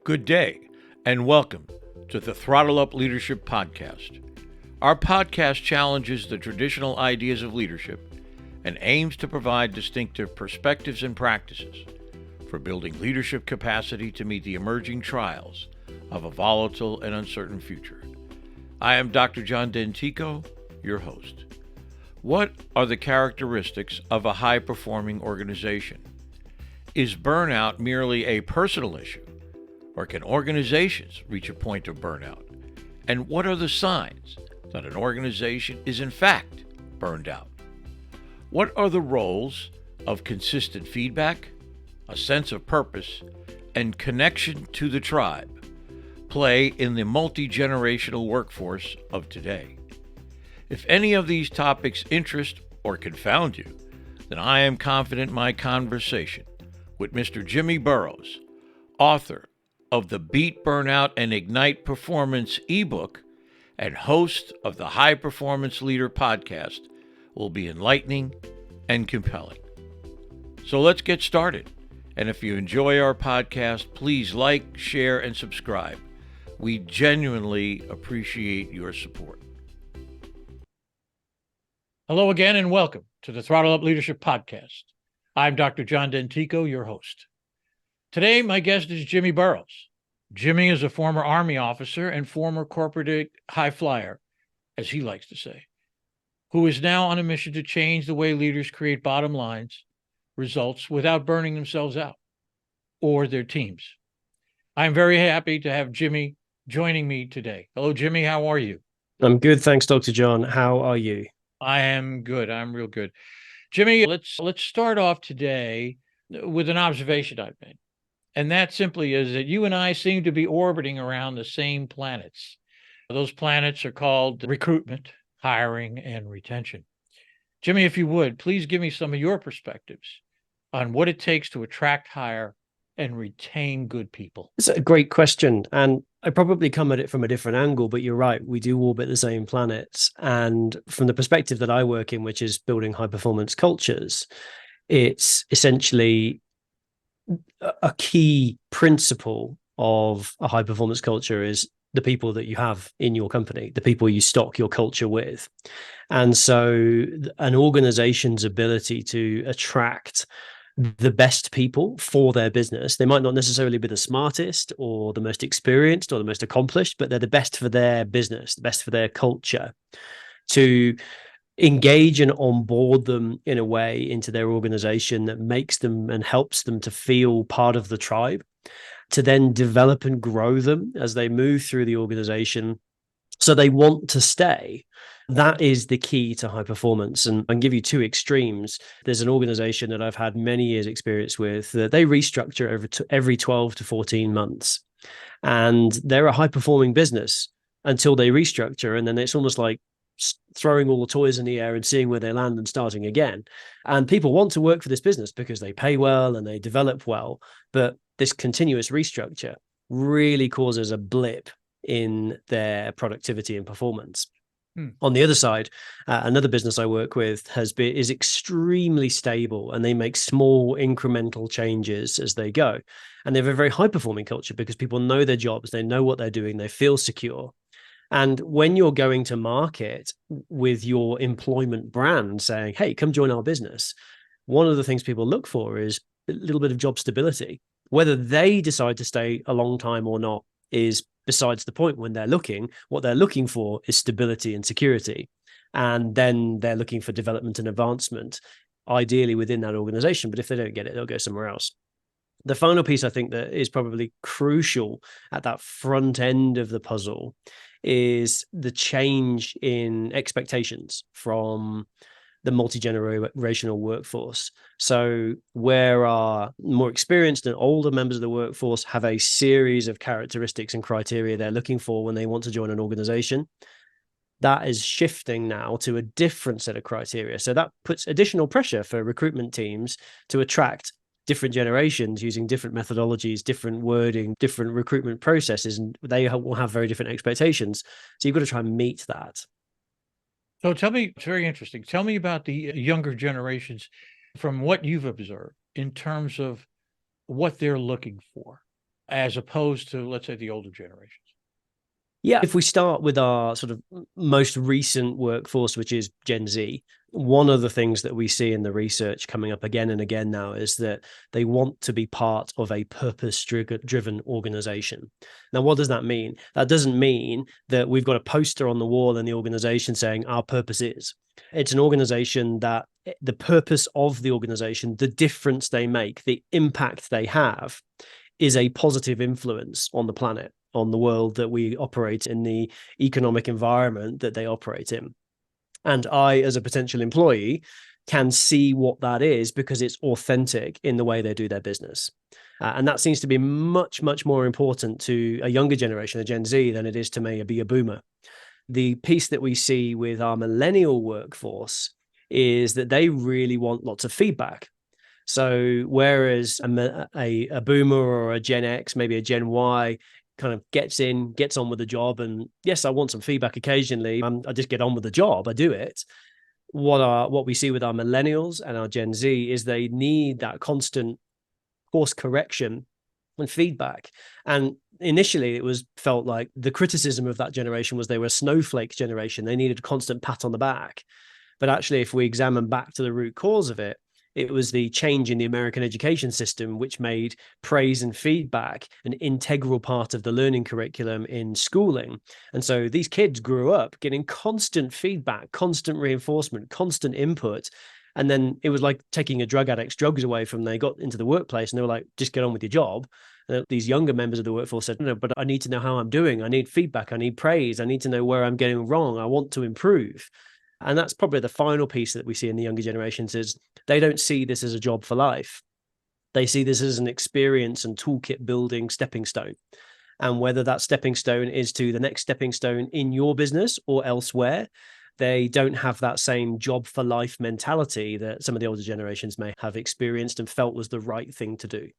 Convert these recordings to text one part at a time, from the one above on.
Good day, and welcome to the Throttle Up Leadership Podcast. Our podcast challenges the traditional ideas of leadership and aims to provide distinctive perspectives and practices for building leadership capacity to meet the emerging trials of a volatile and uncertain future. I am Dr. John Dentico, your host. What are the characteristics of a high-performing organization? Is burnout merely a personal issue, or can organizations reach a point of burnout? And what are the signs that an organization is in fact burned out? What are the roles of consistent feedback, a sense of purpose, and connection to the tribe play in the multigenerational workforce of today? If any of these topics interest or confound you, then I am confident my conversation with Mr. Jimmy Burroughs, author of the Beat Burnout and Ignite Performance ebook and host of the High Performance Leader podcast, will be enlightening and compelling. So let's get started. And if you enjoy our podcast, please like, share, and subscribe. We genuinely appreciate your support. Hello again, and welcome to the Throttle Up Leadership Podcast. I'm Dr. John Dentico, your host. Today, my guest is Jimmy Burroughs. Jimmy is a former Army officer and former corporate high flyer, as he likes to say, who is now on a mission to change the way leaders create bottom lines, results, without burning themselves out or their teams. I'm very happy to have Jimmy joining me today. Hello, Jimmy. How are you? I'm good. Thanks, Dr. John. How are you? I am good. I'm real good. Jimmy, let's start off today with an observation I've made. And that simply is that you and I seem to be orbiting around the same planets. Those planets are called recruitment, hiring, and retention. Jimmy, if you would, please give me some of your perspectives on what it takes to attract, hire, and retain good people. It's a great question. And I probably come at it from a different angle, but you're right. We do orbit the same planets. And from the perspective that I work in, which is building high performance cultures, it's essentially a key principle of a high performance culture is the people that you have in your company, the people you stock your culture with. And so an organization's ability to attract the best people for their business, they might not necessarily be the smartest or the most experienced or the most accomplished, but they're the best for their business, the best for their culture, to engage and onboard them in a way into their organization that makes them and helps them to feel part of the tribe, to then develop and grow them as they move through the organization so they want to stay. That is the key to high performance. And I can give you two extremes. There's an organization that I've had many years experience with that they restructure every 12 to 14 months. And they're a high performing business until they restructure. And then it's almost like throwing all the toys in the air and seeing where they land and starting again. And people want to work for this business because they pay well and they develop well. But this continuous restructure really causes a blip in their productivity and performance. On the other side, another business I work with is extremely stable, and they make small incremental changes as they go. And they have a very high performing culture because people know their jobs, they know what they're doing, they feel secure. And when you're going to market with your employment brand saying, hey, come join our business, one of the things people look for is a little bit of job stability. Whether they decide to stay a long time or not is besides the point. When they're looking, what they're looking for is stability and security. And then they're looking for development and advancement, ideally within that organization. But if they don't get it, they'll go somewhere else. The final piece I think that is probably crucial at that front end of the puzzle is the change in expectations from the multi-generational workforce. So where our more experienced and older members of the workforce have a series of characteristics and criteria they're looking for when they want to join an organization, that is shifting now to a different set of criteria. So that puts additional pressure for recruitment teams to attract different generations using different methodologies, different wording, different recruitment processes, and they will have very different expectations. So you've got to try and meet that. So tell me, it's very interesting. Tell me about the younger generations from what you've observed in terms of what they're looking for. as opposed to, let's say, the older generations? Yeah, if we start with our sort of most recent workforce, which is Gen Z, one of the things that we see in the research coming up again and again now is that they want to be part of a purpose-driven organization. Now, what does that mean? That doesn't mean that we've got a poster on the wall in the organization saying our purpose is. It's an organization that the purpose of the organization, the difference they make, the impact they have is a positive influence on the planet, on the world that we operate in, the economic environment that they operate in. And I, as a potential employee, can see what that is because it's authentic in the way they do their business. And that seems to be much, much more important to a younger generation, a Gen Z, than it is to maybe a boomer. The piece that we see with our millennial workforce is that they really want lots of feedback. So whereas a boomer or a Gen X, maybe a Gen Y, kind of gets on with the job, and yes, I want some feedback occasionally. I just get on with the job. I do it. What we see with our millennials and our Gen Z is they need that constant course correction and feedback. And initially, it was felt like the criticism of that generation was they were a snowflake generation. They needed a constant pat on the back. But actually, if we examine back to the root cause of it, it was the change in the American education system, which made praise and feedback an integral part of the learning curriculum in schooling. And so these kids grew up getting constant feedback, constant reinforcement, constant input. And then it was like taking a drug addict's drugs away from them. They got into the workplace and they were like, just get on with your job. And these younger members of the workforce said, no, but I need to know how I'm doing. I need feedback. I need praise. I need to know where I'm getting wrong. I want to improve. And that's probably the final piece that we see in the younger generations is they don't see this as a job for life. They see this as an experience and toolkit building stepping stone. And whether that stepping stone is to the next stepping stone in your business or elsewhere, they don't have that same job for life mentality that some of the older generations may have experienced and felt was the right thing to do.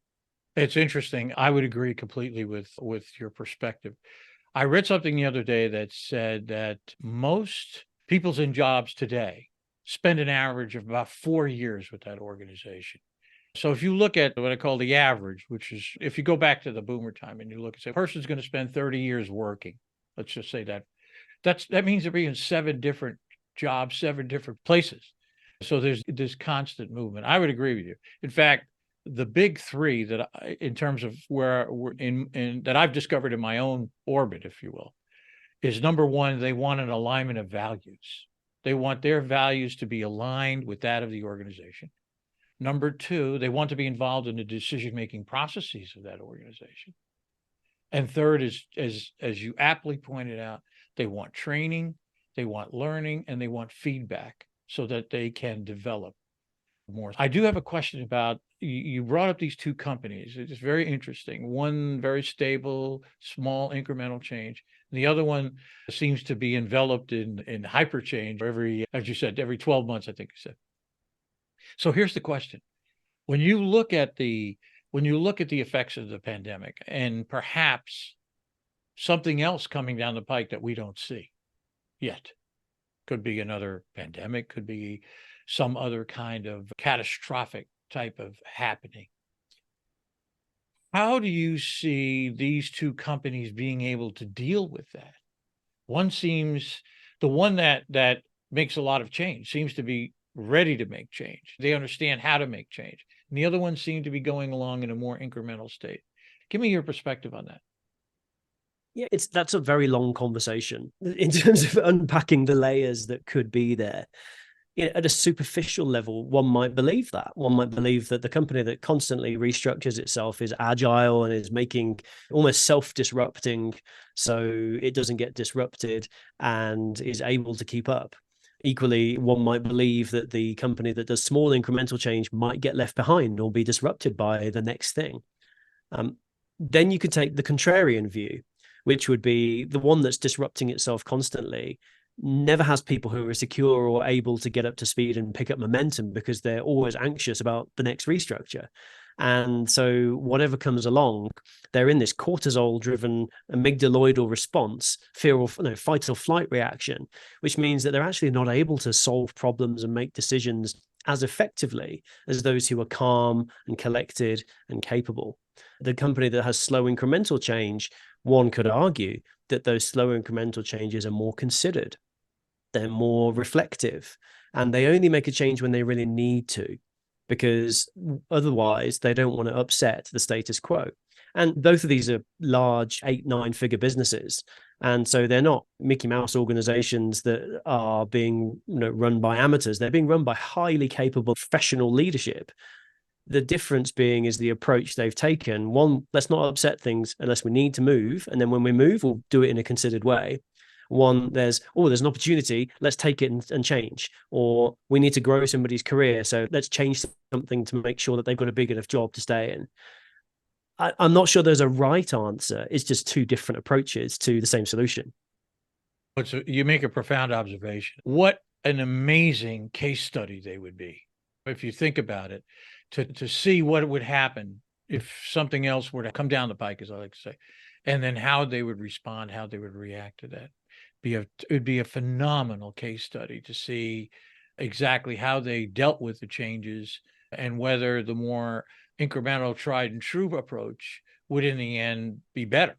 It's interesting. I would agree completely with your perspective. I read something the other day that said that most people's in jobs today spend an average of about 4 years with that organization. So if you look at what I call the average, which is if you go back to the boomer time and you look and say, a person's going to spend 30 years working, let's just say that means they're being 7 different jobs, 7 different places. So there's this constant movement. I would agree with you. In fact, the big 3 that in terms of where we're in that I've discovered in my own orbit, if you will, is number 1, they want an alignment of values. They want their values to be aligned with that of the organization. Number 2, they want to be involved in the decision-making processes of that organization. And third is, as you aptly pointed out, they want training, they want learning, and they want feedback so that they can develop more. I do have a question about, you brought up these 2 companies. It's very interesting. One very stable, small incremental change. The other one seems to be enveloped in hyper change every, as you said, every 12 months, I think you said. So here's the question. When you look at the effects of the pandemic and perhaps something else coming down the pike that we don't see yet, could be another pandemic, could be some other kind of catastrophic type of happening. How do you see these 2 companies being able to deal with that? One seems, the one that makes a lot of change seems to be ready to make change. They understand how to make change. And the other one seemed to be going along in a more incremental state. Give me your perspective on that. Yeah, that's a very long conversation in terms of unpacking the layers that could be there. At a superficial level, one might believe that. One might believe that the company that constantly restructures itself is agile and is making almost self-disrupting so it doesn't get disrupted and is able to keep up. Equally, one might believe that the company that does small incremental change might get left behind or be disrupted by the next thing. Then you could take the contrarian view, which would be the one that's disrupting itself constantly, never has people who are secure or able to get up to speed and pick up momentum because they're always anxious about the next restructure. And so whatever comes along, they're in this cortisol-driven amygdaloidal response, fear or fight or flight reaction, which means that they're actually not able to solve problems and make decisions as effectively as those who are calm and collected and capable. The company that has slow incremental change, one could argue that those slow incremental changes are more considered, they're more reflective, and they only make a change when they really need to, because otherwise they don't want to upset the status quo. And both of these are large 8-9 figure businesses. And so they're not Mickey Mouse organizations that are being run by amateurs. They're being run by highly capable professional leadership. The difference being is the approach they've taken. One, let's not upset things unless we need to move. And then when we move, we'll do it in a considered way. One, there's an opportunity, let's take it and change. Or we need to grow somebody's career, so let's change something to make sure that they've got a big enough job to stay in. I'm not sure there's a right answer. It's just two different approaches to the same solution. So you make a profound observation. What an amazing case study they would be, if you think about it, to see what would happen if something else were to come down the pike, as I like to say, and then how they would respond, how they would react to that. It would be a phenomenal case study to see exactly how they dealt with the changes and whether the more incremental, tried and true approach would in the end be better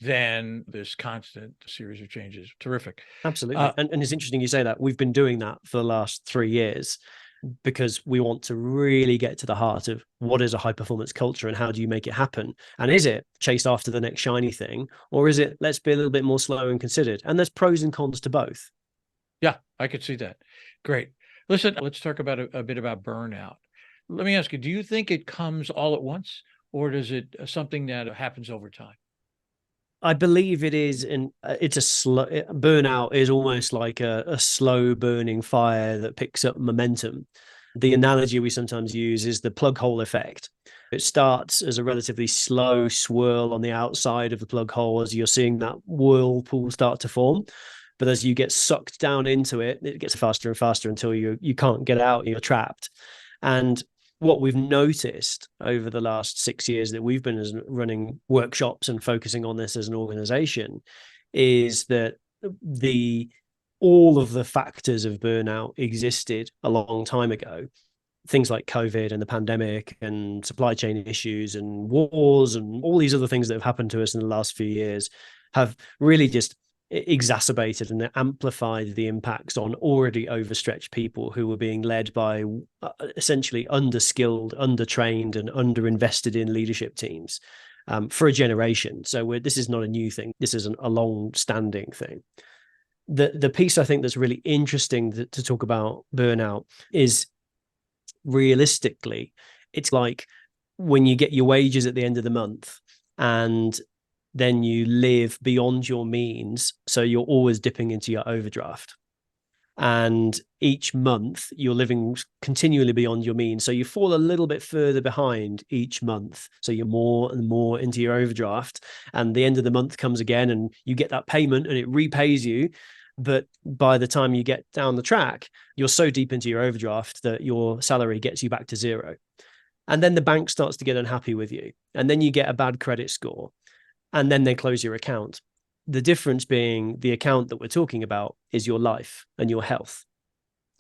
than this constant series of changes. Terrific. Absolutely. And it's interesting you say that. We've been doing that for the last 3 years because we want to really get to the heart of what is a high performance culture and how do you make it happen? And is it chase after the next shiny thing, or is it let's be a little bit more slow and considered? And there's pros and cons to both. Yeah, I could see that. Great. Listen, let's talk about a bit about burnout. Let me ask you, do you think it comes all at once, or is it something that happens over time? I believe it is, and it's a slow burnout is almost like a slow burning fire that picks up momentum. The analogy we sometimes use is the plug hole effect. It starts as a relatively slow swirl on the outside of the plug hole as you're seeing that whirlpool start to form. But as you get sucked down into it, it gets faster and faster until you can't get out and you're trapped. And what we've noticed over the last 6 years that we've been running workshops and focusing on this as an organization is that all of the factors of burnout existed a long time ago. Things like COVID and the pandemic and supply chain issues and wars and all these other things that have happened to us in the last few years have really just exacerbated and amplified the impacts on already overstretched people who were being led by essentially underskilled, undertrained, and underinvested in leadership teams for a generation. So this is not a new thing. This is a long-standing thing. The piece I think that's really interesting to talk about burnout is realistically, it's like when you get your wages at the end of the month and then you live beyond your means. So you're always dipping into your overdraft. And each month you're living continually beyond your means. So you fall a little bit further behind each month. So you're more and more into your overdraft. And the end of the month comes again and you get that payment and it repays you. But by the time you get down the track, you're so deep into your overdraft that your salary gets you back to zero. And then the bank starts to get unhappy with you. And then you get a bad credit score. And then they close your account. The difference being the account that we're talking about is your life and your health.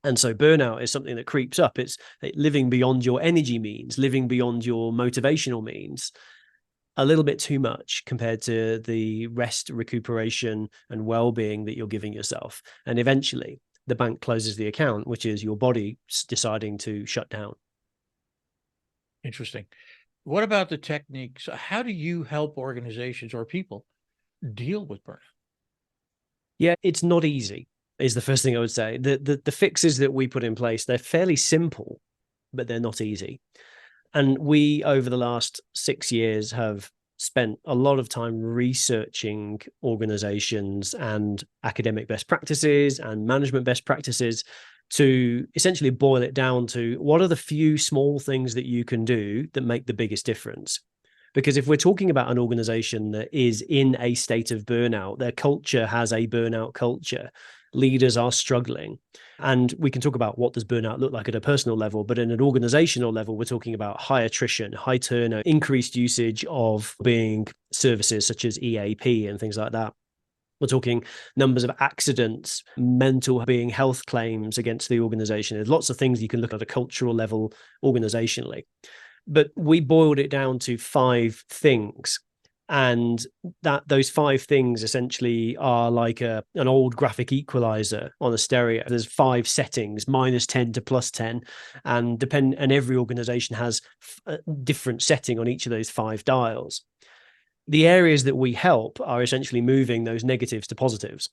And so burnout is something that creeps up. It's living beyond your energy means, living beyond your motivational means, a little bit too much compared to the rest, recuperation, and well-being that you're giving yourself. And eventually the bank closes the account, which is your body deciding to shut down. Interesting. What about the techniques? How do you help organizations or people deal with burnout? Yeah, it's not easy, is the first thing I would say. The fixes that we put in place, they're fairly simple, but they're not easy. And we, over the last 6 years, have spent a lot of time researching organizations and academic best practices and management best practices to essentially boil it down to what are the few small things that you can do that make the biggest difference. Because if we're talking about an organization that is in a state of burnout, their culture has a burnout culture, leaders are struggling. And we can talk about what does burnout look like at a personal level, but in an organizational level, we're talking about high attrition, high turnover, increased usage of being services such as EAP and things like that. We're talking numbers of accidents, mental being health claims against the organization. There's lots of things you can look at a cultural level organizationally. But we boiled it down to 5 things. And those 5 things essentially are like an old graphic equalizer on a stereo. There's 5 settings, -10 to +10, and every organization has a different setting on each of those 5 dials. The areas that we help are essentially moving those negatives to positives.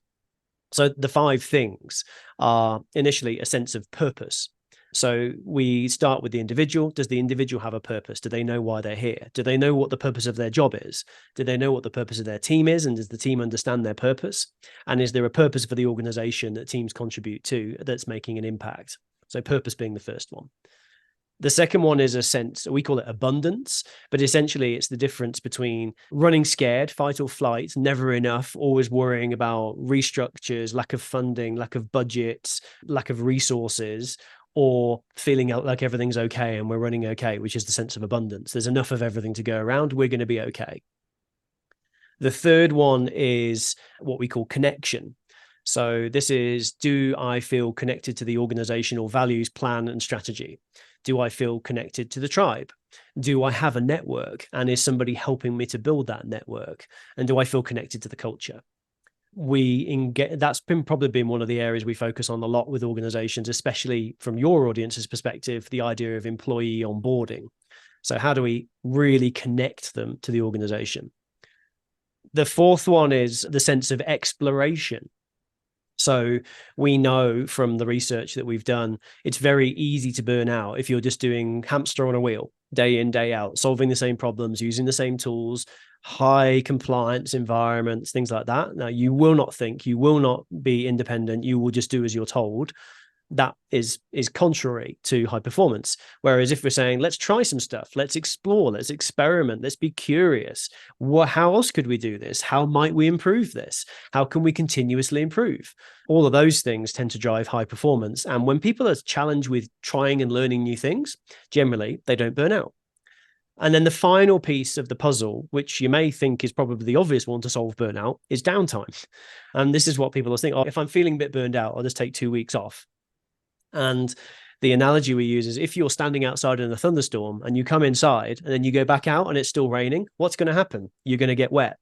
So the 5 things are initially a sense of purpose. So we start with the individual. Does the individual have a purpose? Do they know why they're here? Do they know what the purpose of their job is? Do they know what the purpose of their team is? And does the team understand their purpose? And is there a purpose for the organization that teams contribute to that's making an impact? So purpose being the first one. The second one is a sense, we call it abundance, but essentially it's the difference between running scared, fight or flight, never enough, always worrying about restructures, lack of funding, lack of budgets, lack of resources, or feeling like everything's okay and we're running okay, which is the sense of abundance. There's enough of everything to go around. We're going to be okay. The third one is what we call connection. So this is, do I feel connected to the organizational values, plan, and strategy? Do I feel connected to the tribe? Do I have a network? And is somebody helping me to build that network? And do I feel connected to the culture? That's probably been one of the areas we focus on a lot with organizations, especially from your audience's perspective, the idea of employee onboarding. So how do we really connect them to the organization? The fourth one is the sense of exploration. So we know from the research that we've done, it's very easy to burn out if you're just doing hamster on a wheel, day in, day out, solving the same problems, using the same tools, high compliance environments, things like that. Now, you will not think, you will not be independent, you will just do as you're told. That is contrary to high performance. Whereas if we're saying, let's try some stuff, let's explore, let's experiment, let's be curious. How else could we do this? How might we improve this? How can we continuously improve? All of those things tend to drive high performance. And when people are challenged with trying and learning new things, generally they don't burn out. And then the final piece of the puzzle, which you may think is probably the obvious one to solve burnout, is downtime. And this is what people are thinking, if I'm feeling a bit burned out, I'll just take 2 weeks off. And the analogy we use is, if you're standing outside in a thunderstorm and you come inside and then you go back out and it's still raining, what's going to happen? You're going to get wet.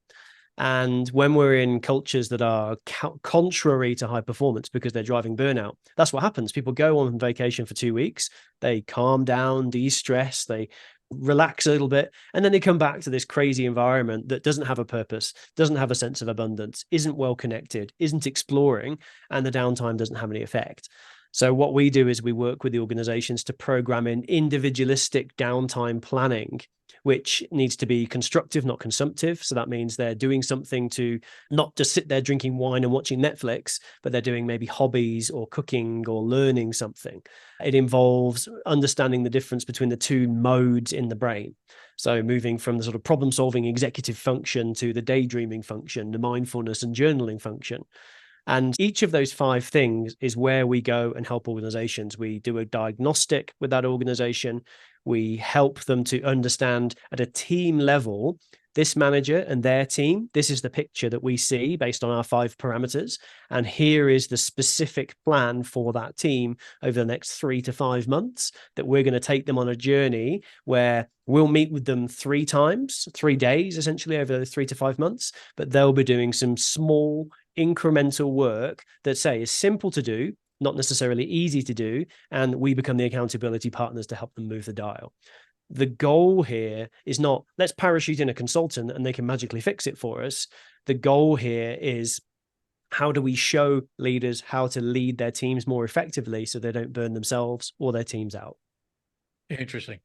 And when we're in cultures that are contrary to high performance because they're driving burnout, that's what happens. People go on vacation for 2 weeks, they calm down, de-stress, they relax a little bit, and then they come back to this crazy environment that doesn't have a purpose, doesn't have a sense of abundance, isn't well connected, isn't exploring, and the downtime doesn't have any effect. So what we do is we work with the organizations to program in individualistic downtime planning, which needs to be constructive, not consumptive. So that means they're doing something to not just sit there drinking wine and watching Netflix, but they're doing maybe hobbies or cooking or learning something. It involves understanding the difference between the two modes in the brain. So moving from the sort of problem-solving executive function to the daydreaming function, the mindfulness and journaling function. And each of those 5 things is where we go and help organizations. We do a diagnostic with that organization. We help them to understand at a team level, this manager and their team, this is the picture that we see based on our 5 parameters. And here is the specific plan for that team over the next 3 to 5 months, that we're going to take them on a journey where we'll meet with them 3 times, 3 days, essentially over those 3 to 5 months, but they'll be doing some small incremental work that, say, is simple to do, not necessarily easy to do, and we become the accountability partners to help them move the dial. The goal here is not, let's parachute in a consultant and they can magically fix it for us. The goal here is, how do we show leaders how to lead their teams more effectively so they don't burn themselves or their teams out? Interesting.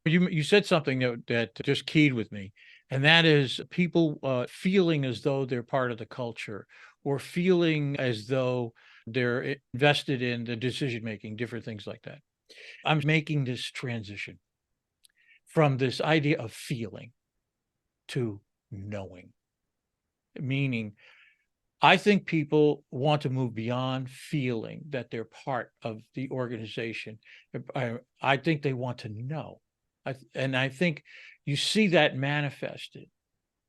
You said something that just keyed with me, and that is people feeling as though they're part of the culture, or feeling as though they're invested in the decision making, different things like that. I'm making this transition from this idea of feeling to knowing, meaning I think people want to move beyond feeling that they're part of the organization. I think they want to know. And I think you see that manifested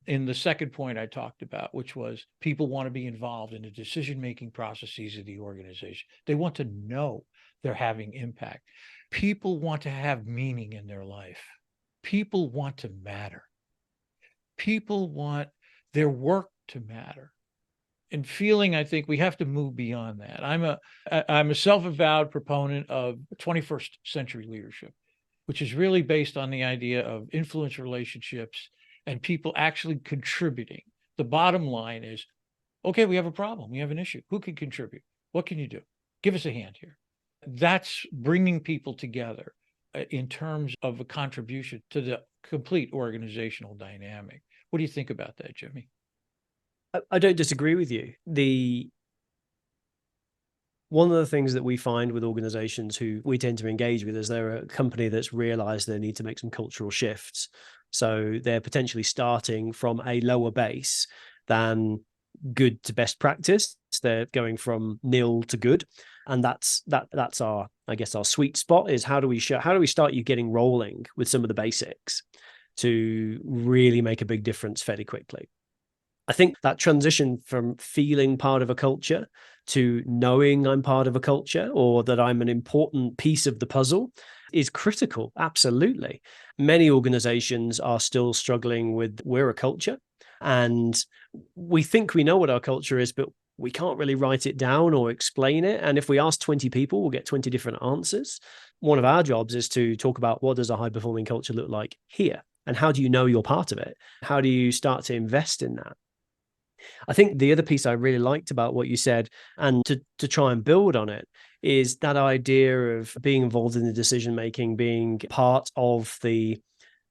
in the second point I talked about, which was people want to be involved in the decision-making processes of the organization. They want to know they're having impact. People want to have meaning in their life. people want to matter. People want their work to matter. And feeling, I think we have to move beyond that. I'm a self-avowed proponent of 21st century leadership, which is really based on the idea of influence relationships and people actually contributing. The bottom line is, okay, we have a problem. We have an issue. Who can contribute? What can you do? Give us a hand here. That's bringing people together in terms of a contribution to the complete organizational dynamic. What do you think about that, Jimmy? I don't disagree with you. One of the things that we find with organizations who we tend to engage with is they're a company that's realized they need to make some cultural shifts. So they're potentially starting from a lower base than good to best practice. They're going from nil to good. And that's our, I guess, our sweet spot is how do we start you getting rolling with some of the basics to really make a big difference fairly quickly. I think that transition from feeling part of a culture to knowing I'm part of a culture or that I'm an important piece of the puzzle is critical. Absolutely. Many organizations are still struggling with we're a culture and we think we know what our culture is, but we can't really write it down or explain it. And if we ask 20 people, we'll get 20 different answers. One of our jobs is to talk about what does a high performing culture look like here? And how do you know you're part of it? How do you start to invest in that? I think the other piece I really liked about what you said, and to try and build on it, is that idea of being involved in the decision making, being part of the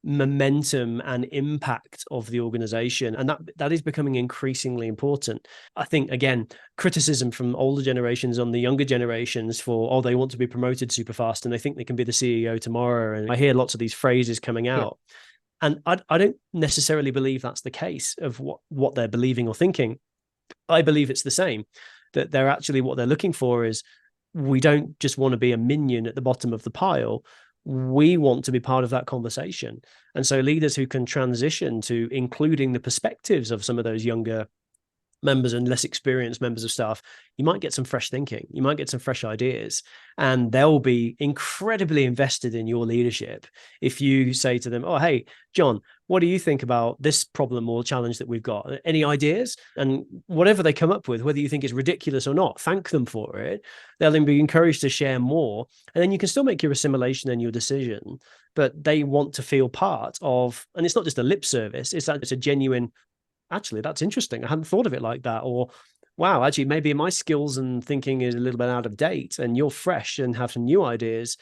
momentum and impact of the organization. And that is becoming increasingly important. I think, again, criticism from older generations on the younger generations for, they want to be promoted super fast and they think they can be the CEO tomorrow. And I hear lots of these phrases coming out. Yeah. And I don't necessarily believe that's the case of what they're believing or thinking. I believe it's the same, that they're actually what they're looking for is we don't just want to be a minion at the bottom of the pile. We want to be part of that conversation. And so leaders who can transition to including the perspectives of some of those younger members and less experienced members of staff, you might get some fresh thinking, you might get some fresh ideas, and they'll be incredibly invested in your leadership if you say to them, hey, John, what do you think about this problem or challenge that we've got? Any ideas? And whatever they come up with, whether you think it's ridiculous or not, thank them for it. They'll then be encouraged to share more. And then you can still make your assimilation and your decision, but they want to feel part of, and it's not just a lip service, it's a genuine, actually, that's interesting. I hadn't thought of it like that. Or, wow, actually, maybe my skills and thinking is a little bit out of date and you're fresh and have some new ideas.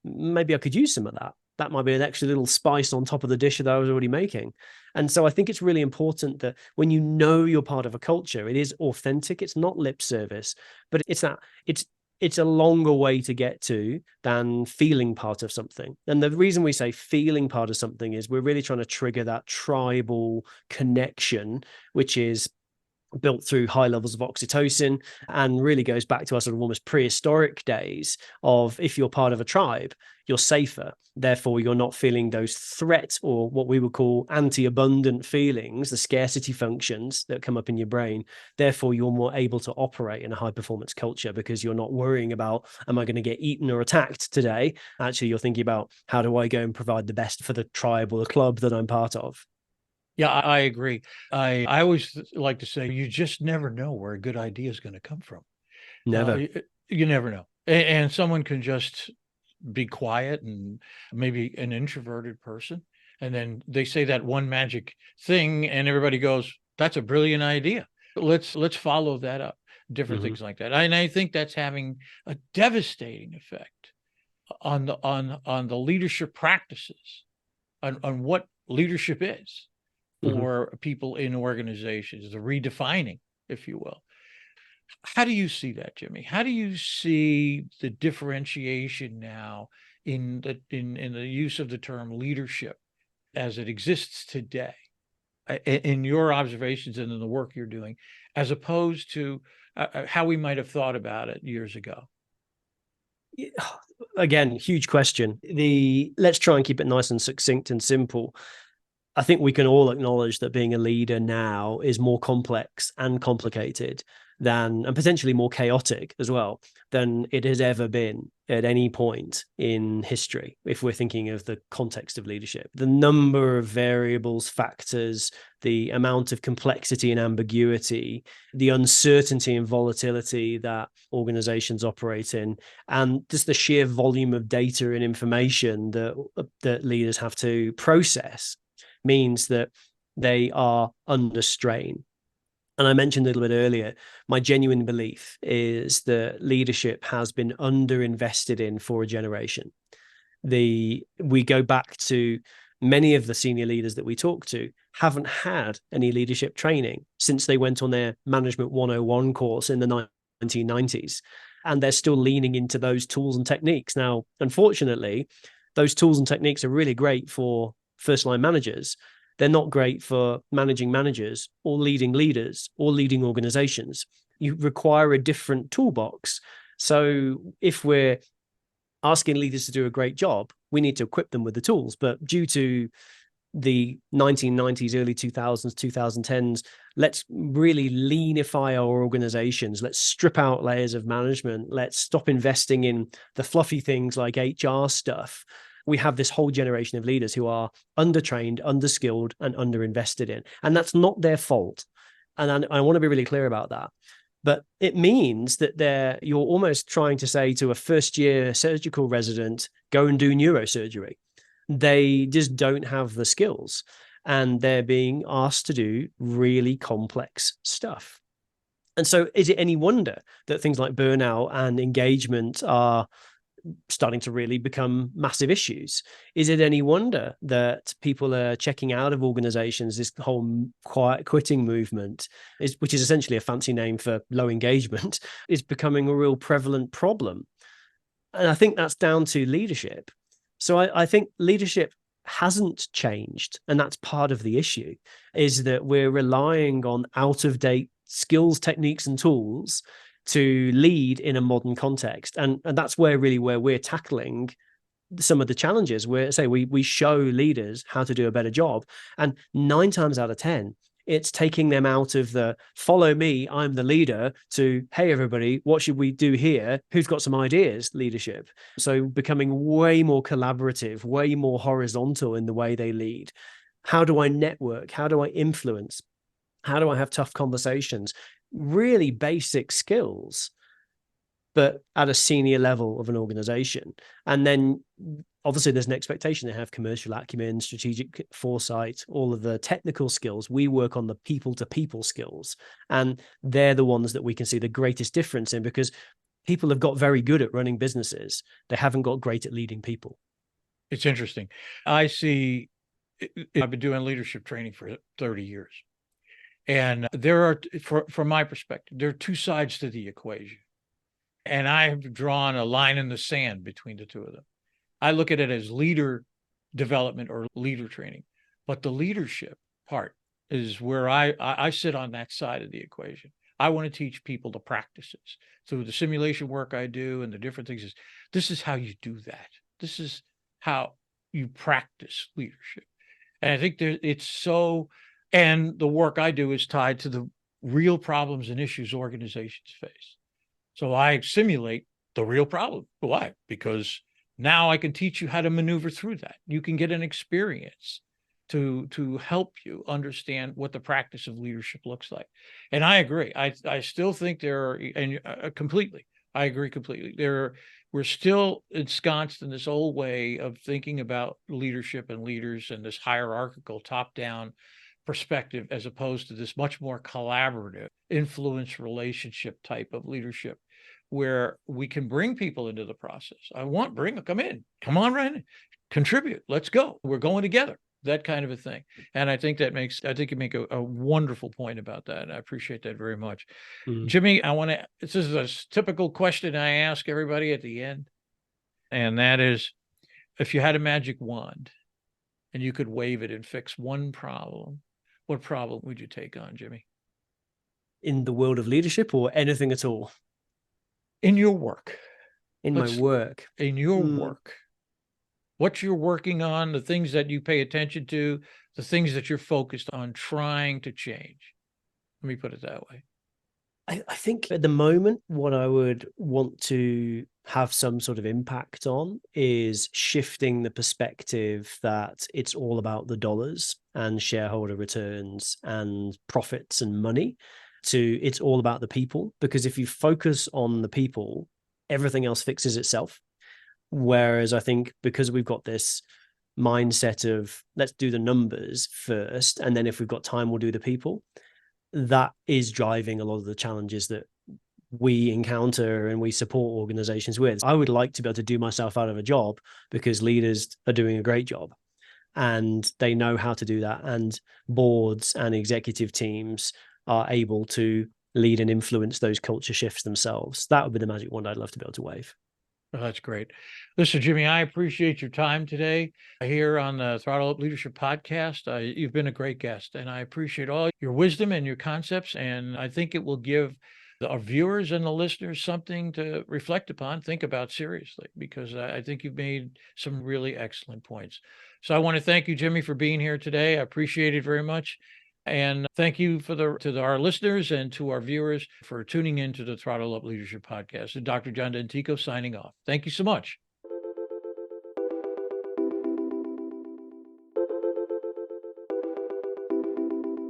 Maybe I could use some of that. That might be an extra little spice on top of the dish that I was already making. And so I think it's really important that when you know you're part of a culture, it is authentic. It's not lip service, but it's a longer way to get to than feeling part of something. And the reason we say feeling part of something is we're really trying to trigger that tribal connection, which is built through high levels of oxytocin and really goes back to our sort of almost prehistoric days of if you're part of a tribe, you're safer. Therefore, you're not feeling those threats or what we would call anti-abundant feelings, the scarcity functions that come up in your brain. Therefore, you're more able to operate in a high performance culture because you're not worrying about, am I going to get eaten or attacked today? Actually, you're thinking about, how do I go and provide the best for the tribe or the club that I'm part of? Yeah, I agree. I always like to say, you just never know where a good idea is going to come from. Never. You never know. And someone can just be quiet and maybe an introverted person. And then they say that one magic thing and everybody goes, that's a brilliant idea. Let's follow that up. Different things like that. And I think that's having a devastating effect on the leadership practices, on what leadership is for people in organizations, the redefining, if you will. How do you see that, Jimmy? How do you see the differentiation now in the use of the term leadership as it exists today, in your observations and in the work you're doing, as opposed to how we might have thought about it years ago? Again, huge question. Let's try and keep it nice and succinct and simple. I think we can all acknowledge that being a leader now is more complex and complicated and potentially more chaotic as well than it has ever been at any point in history. If we're thinking of the context of leadership, the number of variables, factors, the amount of complexity and ambiguity, the uncertainty and volatility that organizations operate in, and just the sheer volume of data and information that leaders have to process means that they are under strain. And I mentioned a little bit earlier, my genuine belief is that leadership has been underinvested in for a generation. We go back to many of the senior leaders that we talk to haven't had any leadership training since they went on their Management 101 course in the 1990s. And they're still leaning into those tools and techniques. Now, unfortunately, those tools and techniques are really great for first-line managers. They're not great for managing managers or leading leaders or leading organizations. You require a different toolbox. So if we're asking leaders to do a great job, we need to equip them with the tools. But due to the 1990s, early 2000s, 2010s, let's really leanify our organizations. Let's strip out layers of management. Let's stop investing in the fluffy things like HR stuff. We have this whole generation of leaders who are undertrained, underskilled, and underinvested in. And that's not their fault. And I want to be really clear about that. But it means that you're almost trying to say to a first-year surgical resident, go and do neurosurgery. They just don't have the skills. And they're being asked to do really complex stuff. And so is it any wonder that things like burnout and engagement are starting to really become massive issues? Is it any wonder that people are checking out of organizations? This whole quiet quitting movement, which is essentially a fancy name for low engagement, is becoming a real prevalent problem. And I think that's down to leadership. So I think leadership hasn't changed. And that's part of the issue, is that we're relying on out-of-date skills, techniques, and tools to lead in a modern context. And that's where we're tackling some of the challenges, where we show leaders how to do a better job. And 9 times out of 10, it's taking them out of the follow me, I'm the leader, to, hey, everybody, what should we do here? Who's got some ideas? Leadership. So becoming way more collaborative, way more horizontal in the way they lead. How do I network? How do I influence? How do I have tough conversations? Really basic skills, but at a senior level of an organization. And then obviously there's an expectation to have commercial acumen, strategic foresight, all of the technical skills. We work on the people to people skills, and they're the ones that we can see the greatest difference in, because people have got very good at running businesses. They haven't got great at leading people. It's interesting. I've been doing leadership training for 30 years. And there are, from my perspective, there are 2 sides to the equation. And I have drawn a line in the sand between the 2 of them. I look at it as leader development or leader training. But the leadership part is where I sit on that side of the equation. I want to teach people the practices. So the simulation work I do and the different things this is how you do that. This is how you practice leadership. And I think and the work I do is tied to the real problems and issues organizations face. So I simulate the real problem. Why? Because now I can teach you how to maneuver through that. You can get an experience to help you understand what the practice of leadership looks like. And I agree. I still think there are, and completely, I agree completely. We're still ensconced in this old way of thinking about leadership and leaders and this hierarchical top-down perspective, as opposed to this much more collaborative influence relationship type of leadership, where we can bring people into the process. Come on right in, contribute, let's go. We're going together, that kind of a thing. And I think you make a wonderful point about that. And I appreciate that very much. Jimmy, this is a typical question I ask everybody at the end. And that is, if you had a magic wand and you could wave it and fix one problem, what problem would you take on, Jimmy? In the world of leadership, or anything at all? In your work. My work. In your work. What you're working on, the things that you pay attention to, the things that you're focused on trying to change. Let me put it that way. I think at the moment, what I would want to have some sort of impact on is shifting the perspective that it's all about the dollars and shareholder returns and profits and money to it's all about the people. Because if you focus on the people, everything else fixes itself. Whereas I think because we've got this mindset of let's do the numbers first, and then if we've got time, we'll do the people, that is driving a lot of the challenges that we encounter and we support organizations with. I would like to be able to do myself out of a job because leaders are doing a great job and they know how to do that. And boards and executive teams are able to lead and influence those culture shifts themselves. That would be the magic wand I'd love to be able to wave. Oh, that's great. Listen, Jimmy, I appreciate your time today here on the Throttle Up Leadership Podcast. You've been a great guest, and I appreciate all your wisdom and your concepts. And I think it will give our viewers and the listeners something to reflect upon, think about seriously, because I think you've made some really excellent points. So I want to thank you, Jimmy, for being here today. I appreciate it very much. And thank you to our listeners and to our viewers for tuning in to the Throttle Up Leadership Podcast. And Dr. John D'Antico signing off. Thank you so much.